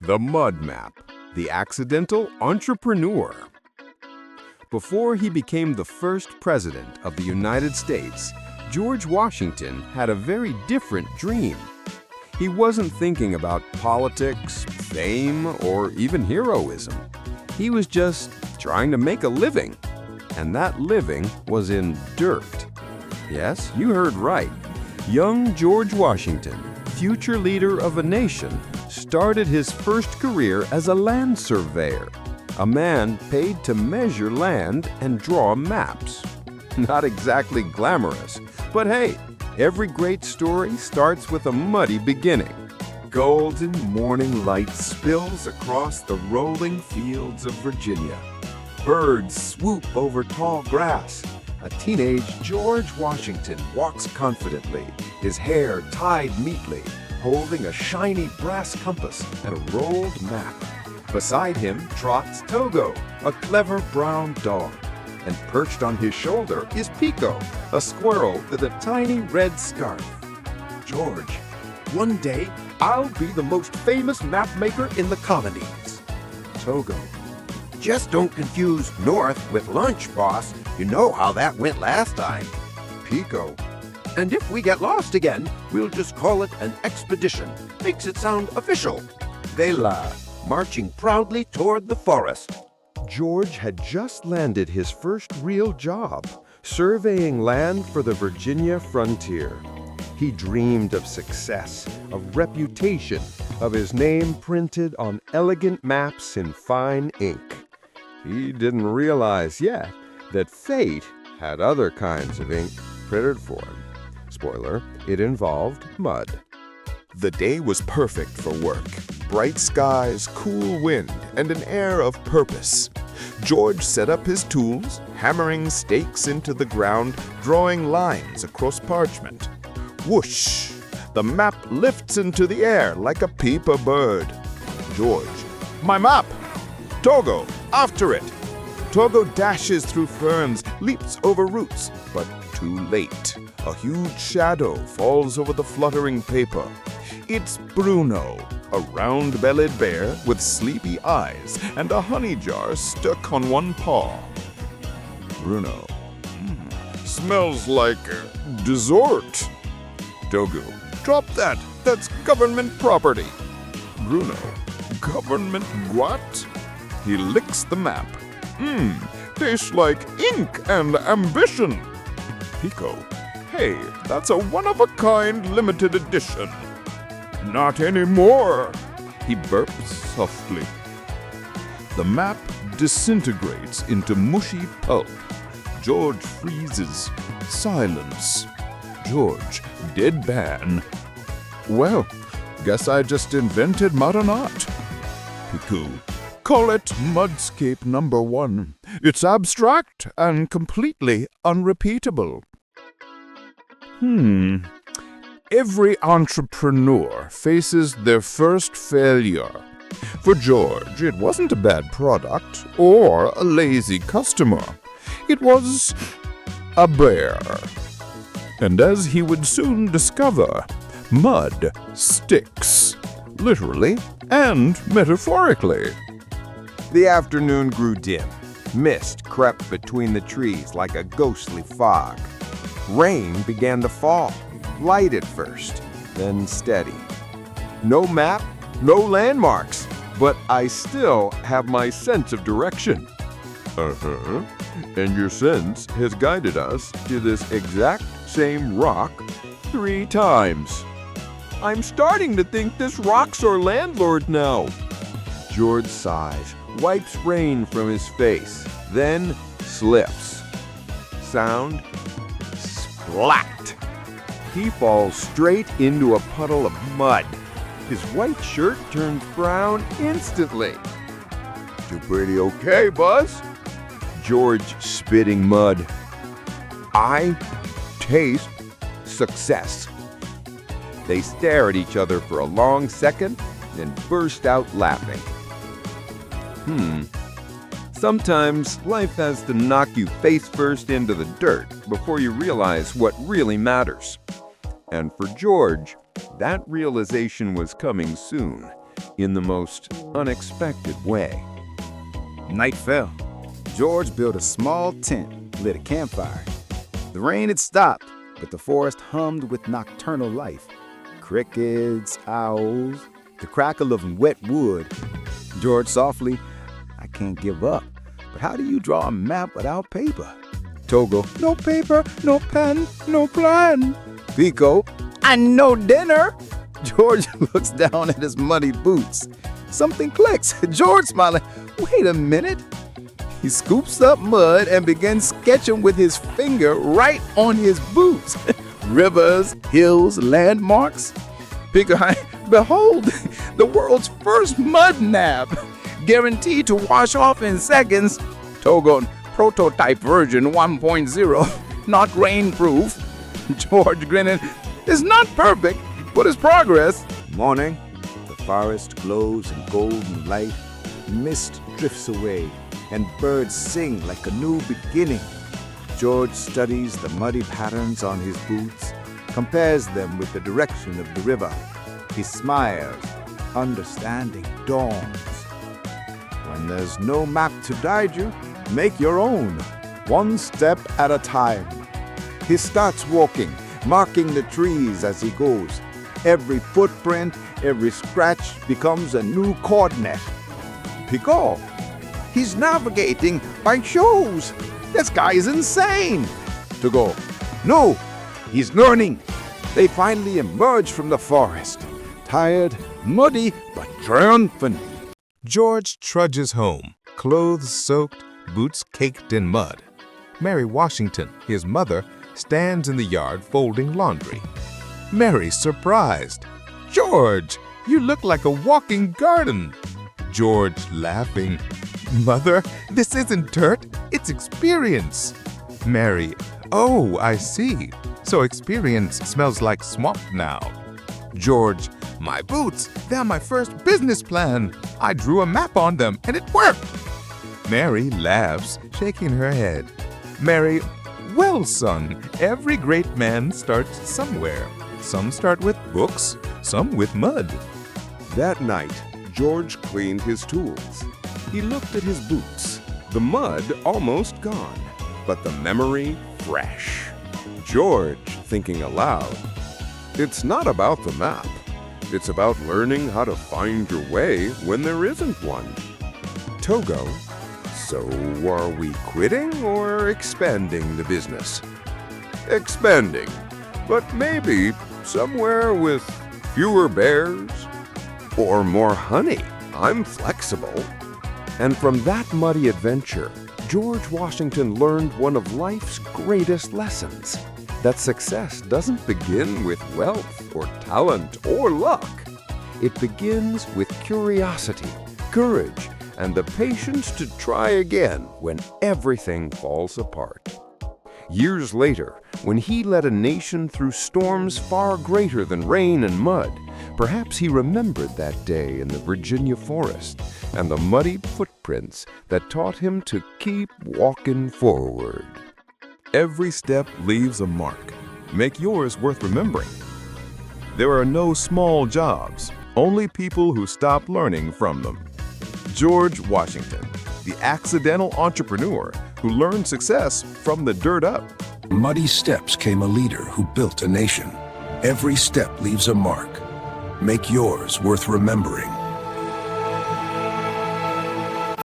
The Mud Map, the Accidental Entrepreneur. Before he became the first president of the United States, George Washington had a very different dream. He wasn't thinking about politics, fame, or even heroism. He was just trying to make a living. And that living was in dirt. Yes, you heard right. Young George Washington, future leader of a nation, started his first career as a land surveyor, a man paid to measure land and draw maps. Not exactly glamorous, but hey, every great story starts with a muddy beginning. Golden morning light spills across the rolling fields of Virginia. Birds swoop over tall grass. A teenage George Washington walks confidently, his hair tied neatly, holding a shiny brass compass and a rolled map. Beside him trots Togo, a clever brown dog. And perched on his shoulder is Pico, a squirrel with a tiny red scarf. George, one day I'll be the most famous map maker in the colonies. Togo, just don't confuse north with lunch, boss. You know how that went last time. Pico, and if we get lost again, we'll just call it an expedition. Makes it sound official. They laugh, marching proudly toward the forest. George had just landed his first real job, surveying land for the Virginia frontier. He dreamed of success, of reputation, of his name printed on elegant maps in fine ink. He didn't realize yet that fate had other kinds of ink printed for him. Spoiler, it involved mud. The day was perfect for work. Bright skies, cool wind, and an air of purpose. George set up his tools, hammering stakes into the ground, drawing lines across parchment. Whoosh! The map lifts into the air like a paper bird. George, my map! Togo, after it! Togo dashes through ferns, leaps over roots, but too late. A huge shadow falls over the fluttering paper. It's Bruno, a round-bellied bear with sleepy eyes and a honey jar stuck on one paw. Bruno, smells like dessert. Togo, drop that. That's government property. Bruno, government what? He licks the map. Tastes like ink and ambition. Pico, hey, that's a one-of-a-kind limited edition. Not anymore, he burps softly. The map disintegrates into mushy pulp. George freezes. Silence. George, deadpan. Well, guess I just invented modern art. Pico, call it Mudscape number 1. It's abstract and completely unrepeatable. Every entrepreneur faces their first failure. For George, it wasn't a bad product or a lazy customer. It was a bear. And as he would soon discover, mud sticks, literally and metaphorically. The afternoon grew dim. Mist crept between the trees like a ghostly fog. Rain began to fall, light at first, then steady. No map, no landmarks, but I still have my sense of direction. And your sense has guided us to this exact same rock 3 times. I'm starting to think this rock's our landlord now. George sighs, wipes rain from his face, then slips. Sound? Splat! He falls straight into a puddle of mud. His white shirt turns brown instantly. You pretty okay, Buzz? George spitting mud. I taste success. They stare at each other for a long second, then burst out laughing. Sometimes life has to knock you face first into the dirt before you realize what really matters. And for George, that realization was coming soon, in the most unexpected way. Night fell. George built a small tent, lit a campfire. The rain had stopped, but the forest hummed with nocturnal life. Crickets, owls, the crackle of wet wood. George softly, "I can't give up. But how do you draw a map without paper?" Togo, "No paper, no pen, no plan." Pico, "And no dinner." George looks down at his muddy boots. Something clicks. George smiling, "Wait a minute." He scoops up mud and begins sketching with his finger right on his boots. Rivers, hills, landmarks. Pico, "Behold, the world's first mud nap. Guaranteed to wash off in seconds." Togo, "Prototype version 1.0, not rain-proof." George grinning, "It's not perfect, but it's progress." Morning, the forest glows in golden light. Mist drifts away, and birds sing like a new beginning. George studies the muddy patterns on his boots, compares them with the direction of the river. He smiles. Understanding dawns. When there's no map to guide you, make your own, one step at a time. He starts walking, marking the trees as he goes. Every footprint, every scratch becomes a new coordinate. Pico, he's navigating by shows. This guy is insane. To go, no, he's learning. They finally emerge from the forest, tired, muddy, but triumphant. George trudges home, clothes soaked, boots caked in mud. Mary Washington, his mother, stands in the yard folding laundry. Mary's surprised. "George, you look like a walking garden." George laughing. "Mother, this isn't dirt, it's experience." Mary, "Oh, I see. So experience smells like swamp now." George, "My boots, they're my first business plan. I drew a map on them and it worked." Mary laughs, shaking her head. Mary, "Well, son, every great man starts somewhere. Some start with books, some with mud." That night, George cleaned his tools. He looked at his boots. The mud almost gone, but the memory fresh. George, thinking aloud, "It's not about the map. It's about learning how to find your way when there isn't one." Togo, "So are we quitting or expanding the business?" "Expanding, but maybe somewhere with fewer bears or more honey. I'm flexible." And from that muddy adventure, George Washington learned one of life's greatest lessons: that success doesn't begin with wealth or talent or luck. It begins with curiosity, courage, and the patience to try again when everything falls apart. Years later, when he led a nation through storms far greater than rain and mud, perhaps he remembered that day in the Virginia forest and the muddy footprints that taught him to keep walking forward. Every step leaves a mark. Make yours worth remembering. There are no small jobs, only people who stop learning from them. George Washington, the accidental entrepreneur who learned success from the dirt up. Muddy steps came a leader who built a nation. Every step leaves a mark. Make yours worth remembering.